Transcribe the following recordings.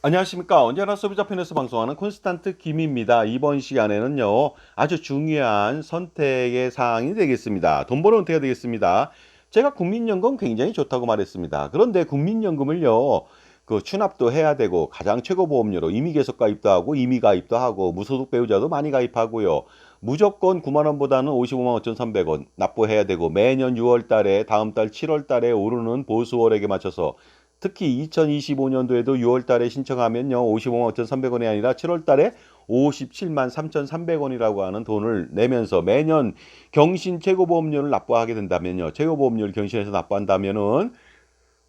안녕하십니까. 언제나 소비자 편에서 방송하는 콘스탄트 김입니다. 이번 시간에는요, 아주 중요한 선택의 사항이 되겠습니다. 돈 버는 은퇴가 되겠습니다. 제가 국민연금 굉장히 좋다고 말했습니다. 그런데 국민연금을요, 그 추납도 해야 되고, 가장 최고 보험료로 임의 계속 가입도 하고, 임의 가입도 하고, 무소득 배우자도 많이 가입하고요. 무조건 9만 원보다는 55만 5,300원 납부해야 되고, 매년 6월 달에, 다음 달 7월 달에 오르는 보수월액에 맞춰서 특히 2025년도에도 6월 달에 신청하면요. 55만 5,300원이 아니라 7월 달에 57만 3,300원이라고 하는 돈을 내면서 매년 경신 최고보험료를 납부하게 된다면요. 최고보험료를 경신해서 납부한다면은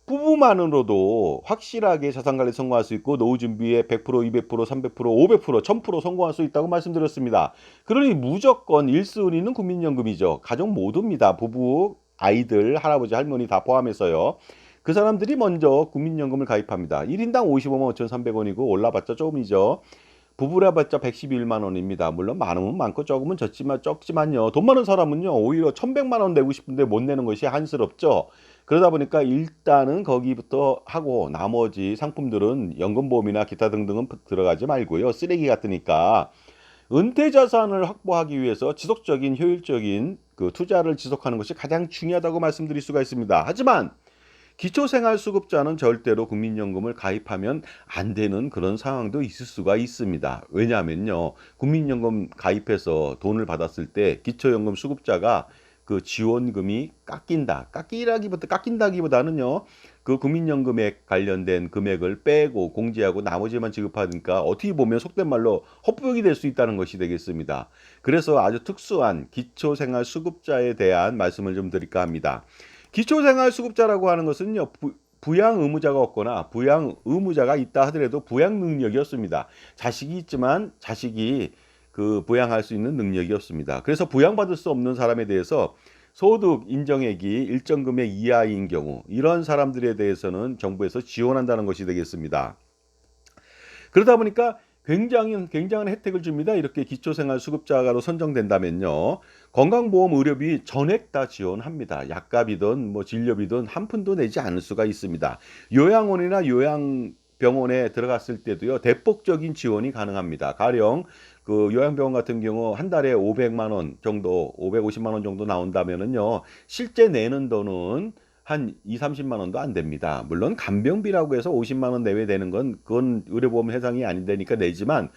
부부만으로도 확실하게 자산관리 성공할 수 있고 노후 준비에 100%, 200%, 300%, 500%, 1000% 성공할 수 있다고 말씀드렸습니다. 그러니 무조건 1순위는 국민연금이죠. 가족 모두입니다. 부부, 아이들, 할아버지, 할머니 다 포함해서요. 그 사람들이 먼저 국민연금을 가입합니다. 1인당 55만 5,300원이고 올라봤자 조금이죠. 부부라 봤자 111만 원입니다. 물론 많으면 많고 적으면 적지만요. 돈 많은 사람은요. 오히려 1,100만 원 내고 싶은데 못 내는 것이 한스럽죠. 그러다 보니까 일단은 거기부터 하고 나머지 상품들은 연금보험이나 기타 등등은 들어가지 말고요. 쓰레기 같으니까 은퇴 자산을 확보하기 위해서 지속적인 효율적인 그 투자를 지속하는 것이 가장 중요하다고 말씀드릴 수가 있습니다. 하지만 기초생활수급자는 절대로 국민연금을 가입하면 안 되는 그런 상황도 있을 수가 있습니다. 왜냐하면요. 국민연금 가입해서 돈을 받았을 때 기초연금 수급자가 그 지원금이 깎인다기보다는요. 그 국민연금에 관련된 금액을 빼고 공제하고 나머지만 지급하니까 어떻게 보면 속된 말로 헛부역이 될 수 있다는 것이 되겠습니다. 그래서 아주 특수한 기초생활수급자에 대한 말씀을 좀 드릴까 합니다. 기초생활수급자라고 하는 것은요. 부양 의무자가 없거나 부양 의무자가 있다 하더라도 부양 능력이 없습니다. 자식이 있지만 자식이 그 부양할 수 있는 능력이 없습니다. 그래서 부양받을 수 없는 사람에 대해서 소득 인정액이 일정 금액 이하인 경우 이런 사람들에 대해서는 정부에서 지원한다는 것이 되겠습니다. 그러다 보니까 굉장한 혜택을 줍니다. 이렇게 기초생활수급자로 선정된다면요. 건강보험 의료비 전액 다 지원합니다. 약값이든 뭐 진료비든 한 푼도 내지 않을 수가 있습니다. 요양원이나 요양병원에 들어갔을 때도요. 대폭적인 지원이 가능합니다. 가령 그 요양병원 같은 경우 한 달에 500만 원 정도, 550만 원 정도 나온다면은요. 실제 내는 돈은 한 2, 30만 원도 안 됩니다. 물론 간병비라고 해서 50만 원 내외 되는 건 그건 의료보험 해당이 안 되니까 내지만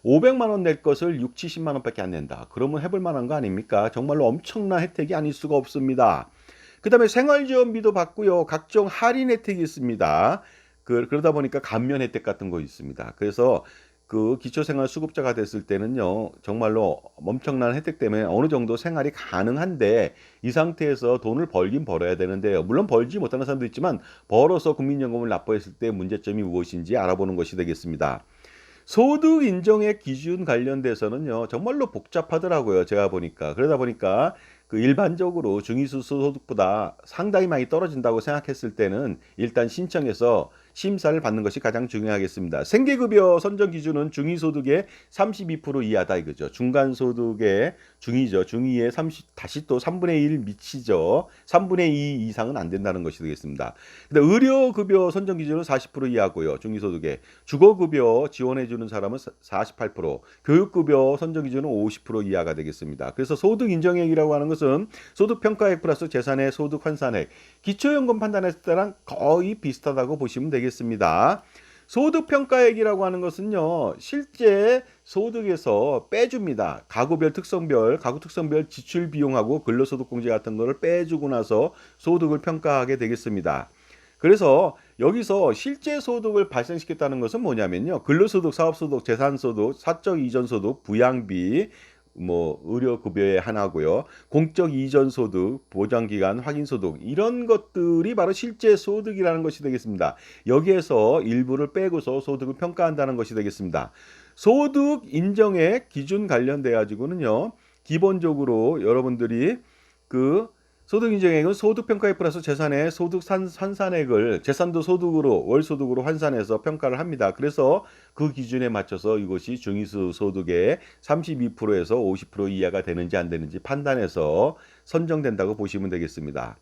500만 원 낼 것을 6, 70만 원밖에 안 낸다. 그러면 해볼 만한 거 아닙니까? 정말로 엄청난 혜택이 아닐 수가 없습니다. 그다음에 생활지원비도 받고요. 각종 할인 혜택이 있습니다. 그러다 보니까 감면 혜택 같은 거 있습니다. 그래서 그 기초생활수급자가 됐을 때는요, 정말로 엄청난 혜택 때문에 어느 정도 생활이 가능한데 이 상태에서 돈을 벌긴 벌어야 되는데요. 물론 벌지 못하는 사람도 있지만 벌어서 국민연금을 납부했을 때 문제점이 무엇인지 알아보는 것이 되겠습니다. 소득 인정의 기준 관련돼서는요, 정말로 복잡하더라고요. 제가 보니까. 그러다 보니까 그 일반적으로 중위소 소득보다 상당히 많이 떨어진다고 생각했을 때는 일단 신청해서 심사를 받는 것이 가장 중요하겠습니다. 생계급여 선정 기준은 중위소득의 32% 이하다 이거죠. 중간소득의 중위죠. 중위의 30 다시 또 3분의 1 미치죠. 3분의 2 이상은 안 된다는 것이 되겠습니다. 근데 의료급여 선정 기준은 40% 이하고요. 중위소득의 주거급여 지원해주는 사람은 48%, 교육급여 선정 기준은 50% 이하가 되겠습니다. 그래서 소득 인정액이라고 하는 것은 소득평가액 플러스 재산의 소득 환산액, 기초연금 판단했을 때랑 거의 비슷하다고 보시면 되겠습니다. 소득평가액이라고 하는 것은요, 실제 소득에서 빼줍니다. 가구 특성별 지출 비용하고 근로소득공제 같은 거를 빼주고 나서 소득을 평가하게 되겠습니다. 그래서 여기서 실제 소득을 발생시켰다는 것은 뭐냐면요. 근로소득, 사업소득, 재산소득, 사적 이전소득, 부양비, 뭐 의료급여의 하나고요. 공적 이전 소득, 보장기간 확인 소득 이런 것들이 바로 실제 소득이라는 것이 되겠습니다. 여기에서 일부를 빼고서 소득을 평가한다는 것이 되겠습니다. 소득 인정의 기준 관련돼 가지고는요. 기본적으로 여러분들이 그 소득 인정액은 소득 평가액 플러스 재산의 소득 환산액을 재산도 소득으로 월소득으로 환산해서 평가를 합니다. 그래서 그 기준에 맞춰서 이것이 중위소 소득의 32%에서 50% 이하가 되는지 안 되는지 판단해서 선정된다고 보시면 되겠습니다.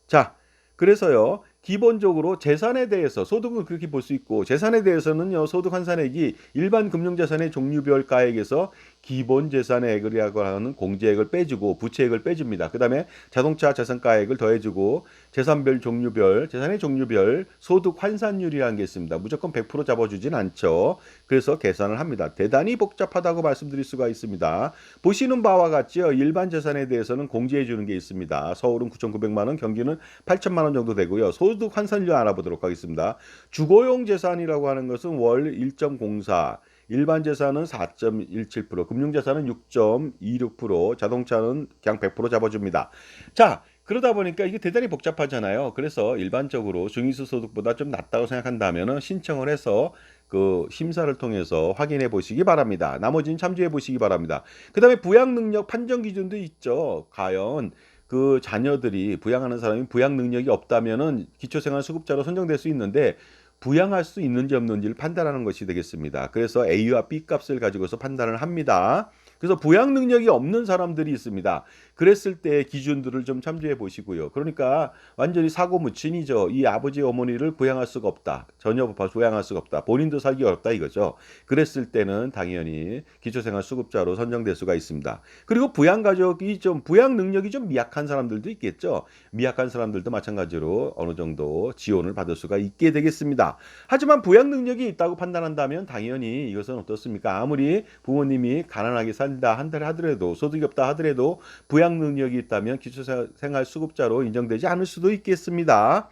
자, 그래서요. 기본적으로 재산에 대해서 소득은 그렇게 볼 수 있고 재산에 대해서는요. 소득 환산액이 일반 금융자산의 종류별 가액에서 기본 재산액이라고 하는 공제액을 빼주고 부채액을 빼줍니다. 그다음에 자동차 자산가액을 더해주고 재산별 종류별 재산의 종류별 소득 환산율이라는 게 있습니다. 무조건 100% 잡아주진 않죠. 그래서 계산을 합니다. 대단히 복잡하다고 말씀드릴 수가 있습니다. 보시는 바와 같지요. 일반 재산에 대해서는 공제해 주는 게 있습니다. 서울은 9,900만 원, 경기는 8천만 원 정도 되고요. 소득 환산율 알아보도록 하겠습니다. 주거용 재산이라고 하는 것은 월 1.04, 일반 재산은 4.17%, 금융재산은 6.26%, 자동차는 그냥 100% 잡아줍니다. 자, 그러다 보니까 이게 대단히 복잡하잖아요. 그래서 일반적으로 중위소 소득보다 좀 낮다고 생각한다면 신청을 해서 그 심사를 통해서 확인해 보시기 바랍니다. 나머지는 참조해 보시기 바랍니다. 그다음에 부양 능력 판정 기준도 있죠. 과연 그 자녀들이 부양하는 사람이 부양 능력이 없다면은 기초생활수급자로 선정될 수 있는데 부양할 수 있는지 없는지를 판단하는 것이 되겠습니다. 그래서 A와 B 값을 가지고서 판단을 합니다. 그래서 부양 능력이 없는 사람들이 있습니다. 그랬을 때 기준들을 좀 참조해 보시고요. 그러니까 완전히 사고무친이죠. 이 아버지 어머니를 부양할 수가 없다. 전혀 부양할 수가 없다. 본인도 살기 어렵다 이거죠. 그랬을 때는 당연히 기초생활수급자로 선정될 수가 있습니다. 그리고 부양 가족이 좀 부양 능력이 좀 미약한 사람들도 있겠죠. 미약한 사람들도 마찬가지로 어느 정도 지원을 받을 수가 있게 되겠습니다. 하지만 부양 능력이 있다고 판단한다면 당연히 이것은 어떻습니까? 아무리 부모님이 가난하게 산다 한다 하더라도 소득이 없다 하더라도 부양 능력이 있다면 기초생활수급자로 인정되지 않을 수도 있겠습니다.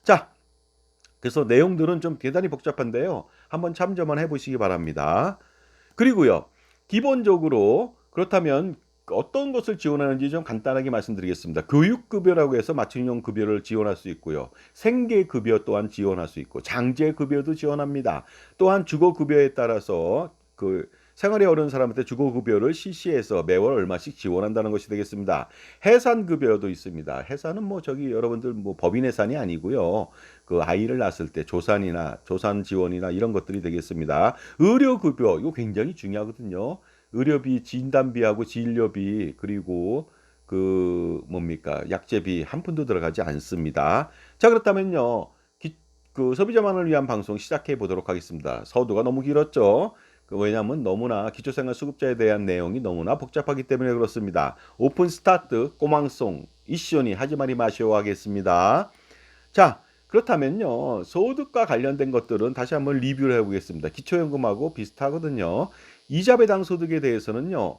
자, 그래서 내용들은 좀 대단히 복잡한데요. 한번 참조만 해보시기 바랍니다. 그리고요, 기본적으로 그렇다면 어떤 것을 지원하는지 좀 간단하게 말씀드리겠습니다. 교육급여라고 해서 맞춤형 급여를 지원할 수 있고요. 생계급여 또한 지원할 수 있고 장제급여도 지원합니다. 또한 주거급여에 따라서 그 생활이 어려운 사람한테 주거급여를 실시해서 매월 얼마씩 지원한다는 것이 되겠습니다. 해산급여도 있습니다. 해산은 뭐 저기 여러분들 뭐 법인 해산이 아니고요. 그 아이를 낳았을 때 조산이나 조산 지원이나 이런 것들이 되겠습니다. 의료급여 이거 굉장히 중요하거든요. 의료비, 진단비하고 진료비 그리고 그 뭡니까 약제비 한 푼도 들어가지 않습니다. 자 그렇다면요. 그 소비자만을 위한 방송 시작해 보도록 하겠습니다. 서두가 너무 길었죠. 왜냐하면 너무나 기초생활수급자에 대한 내용이 너무나 복잡하기 때문에 그렇습니다. 오픈 스타트 꼬망송 이슈니 하지마리 마시오 하겠습니다. 자 그렇다면요. 소득과 관련된 것들은 다시 한번 리뷰를 해보겠습니다. 기초연금하고 비슷하거든요. 이자 배당 소득에 대해서는요.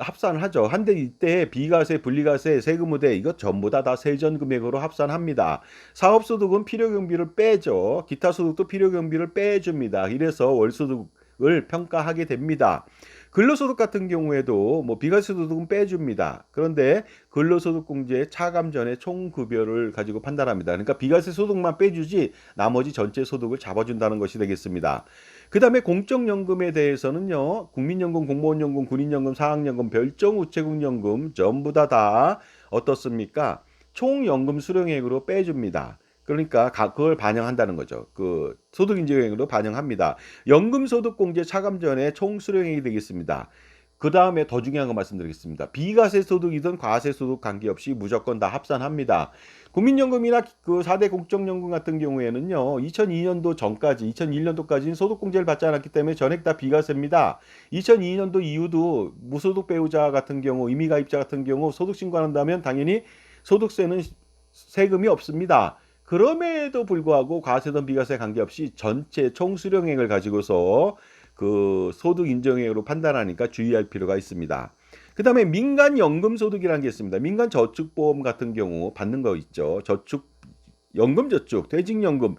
합산을 하죠. 한데 이때 비과세, 분리과세, 세금 우대 이것 전부 다 세전 금액으로 합산합니다. 사업소득은 필요경비를 빼죠. 기타 소득도 필요경비를 빼줍니다. 이래서 월소득을 평가하게 됩니다. 근로소득 같은 경우에도 뭐 비과세 소득은 빼줍니다. 그런데 근로소득공제 차감 전에 총급여를 가지고 판단합니다. 그러니까 비과세 소득만 빼주지 나머지 전체 소득을 잡아준다는 것이 되겠습니다. 그 다음에 공적연금에 대해서는요. 국민연금, 공무원연금, 군인연금, 사학연금, 별정우체국연금 전부 다 어떻습니까? 총연금 수령액으로 빼줍니다. 그러니까 그걸 반영한다는 거죠. 그 소득인정액으로 반영합니다. 연금소득공제 차감 전에 총수령액이 되겠습니다. 그 다음에 더 중요한 거 말씀드리겠습니다. 비과세 소득이든 과세 소득 관계없이 무조건 다 합산합니다. 국민연금이나 그 4대 공적연금 같은 경우에는요. 2002년도 전까지 2001년도까지는 소득공제를 받지 않았기 때문에 전액 다 비과세입니다. 2002년도 이후도 무소득 배우자 같은 경우 임의가입자 같은 경우 소득 신고한다면 당연히 소득세는 세금이 없습니다. 그럼에도 불구하고 과세든 비과세 관계없이 전체 총수령액을 가지고서 그 소득 인정액으로 판단하니까 주의할 필요가 있습니다. 그 다음에 민간연금소득이라는 게 있습니다. 민간저축보험 같은 경우 받는 거 있죠. 연금저축, 퇴직연금,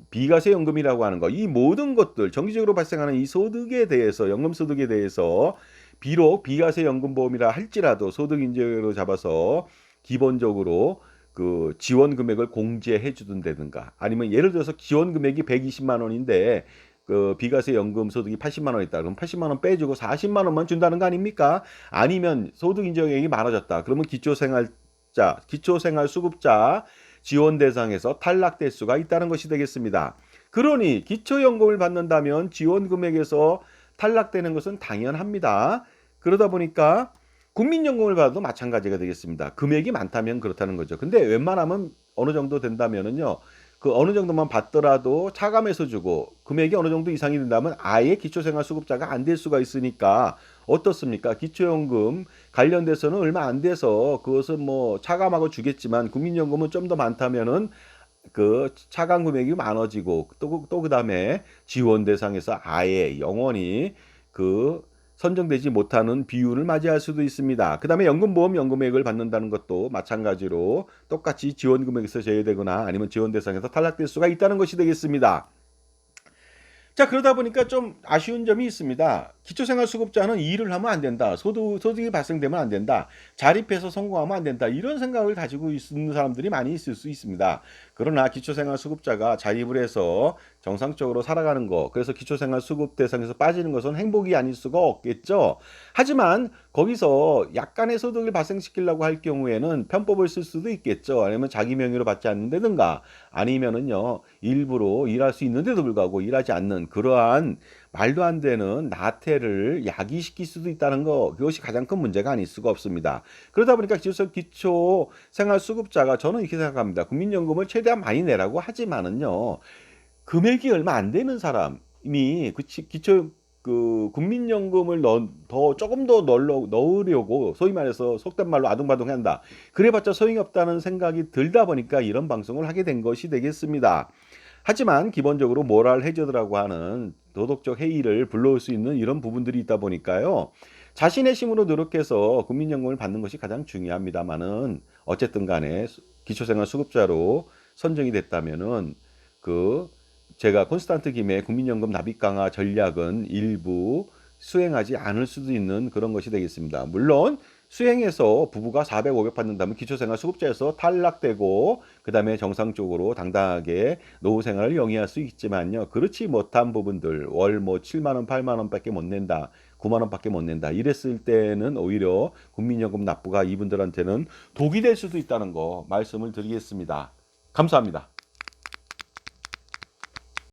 비과세연금이라고 하는 거. 이 모든 것들 정기적으로 발생하는 이 소득에 대해서 연금소득에 대해서 비록 비과세연금보험이라 할지라도 소득인정액으로 잡아서 기본적으로 그 지원 금액을 공제해 주든다든가 아니면 예를 들어서 지원 금액이 120만 원인데 그 비과세 연금 소득이 80만 원 있다. 그럼 80만 원 빼주고 40만 원만 준다는 거 아닙니까? 아니면 소득 인정액이 많아졌다. 그러면 기초생활수급자 지원 대상에서 탈락될 수가 있다는 것이 되겠습니다. 그러니 기초연금을 받는다면 지원 금액에서 탈락되는 것은 당연합니다. 그러다 보니까 국민연금을 받아도 마찬가지가 되겠습니다. 금액이 많다면 그렇다는 거죠. 근데 웬만하면 어느 정도 된다면은요. 그 어느 정도만 받더라도 차감해서 주고 금액이 어느 정도 이상이 된다면 아예 기초생활수급자가 안 될 수가 있으니까 어떻습니까? 기초연금 관련돼서는 얼마 안 돼서 그것은 뭐 차감하고 주겠지만 국민연금은 좀 더 많다면은 그 차감 금액이 많아지고 또 그다음에 지원 대상에서 아예 영원히 그 선정되지 못하는 비율을 맞이할 수도 있습니다. 그다음에 연금보험 연금액을 받는다는 것도 마찬가지로 똑같이 지원 금액에서 제외되거나 아니면 지원 대상에서 탈락될 수가 있다는 것이 되겠습니다. 자, 그러다 보니까 좀 아쉬운 점이 있습니다. 기초생활수급자는 일을 하면 안 된다. 소득이 발생되면 안 된다. 자립해서 성공하면 안 된다. 이런 생각을 가지고 있는 사람들이 많이 있을 수 있습니다. 그러나 기초생활수급자가 자립을 해서 정상적으로 살아가는 거, 그래서 기초생활수급 대상에서 빠지는 것은 행복이 아닐 수가 없겠죠. 하지만 거기서 약간의 소득을 발생시키려고 할 경우에는 편법을 쓸 수도 있겠죠. 아니면 자기 명의로 받지 않는다든가 아니면은요 일부러 일할 수 있는데도 불구하고 일하지 않는 그러한 말도 안 되는 나태를 야기시킬 수도 있다는 거, 그것이 가장 큰 문제가 아닐 수가 없습니다. 그러다 보니까 기초 생활수급자가 저는 이렇게 생각합니다. 국민연금을 최대한 많이 내라고 하지만은요 금액이 얼마 안 되는 사람이 기초 국민연금을 더 조금 더 넣으려고 소위 말해서 속된 말로 아둥바둥 한다. 그래봤자 소용이 없다는 생각이 들다 보니까 이런 방송을 하게 된 것이 되겠습니다. 하지만 기본적으로 모랄 해저드라고 하는 도덕적 해이를 불러올 수 있는 이런 부분들이 있다 보니까요. 자신의 힘으로 노력해서 국민연금을 받는 것이 가장 중요합니다만은 어쨌든 간에 기초생활 수급자로 선정이 됐다면은 그 제가 콘스탄트 김의 국민연금 납입 강화 전략은 일부 수행하지 않을 수도 있는 그런 것이 되겠습니다. 물론 수행해서 부부가 400, 500 받는다면 기초생활 수급자에서 탈락되고 그다음에 정상적으로 당당하게 노후 생활을 영위할 수 있지만요. 그렇지 못한 부분들 월 뭐 7만 원, 8만 원밖에 못 낸다. 9만 원밖에 못 낸다. 이랬을 때는 오히려 국민연금 납부가 이분들한테는 독이 될 수도 있다는 거 말씀을 드리겠습니다. 감사합니다.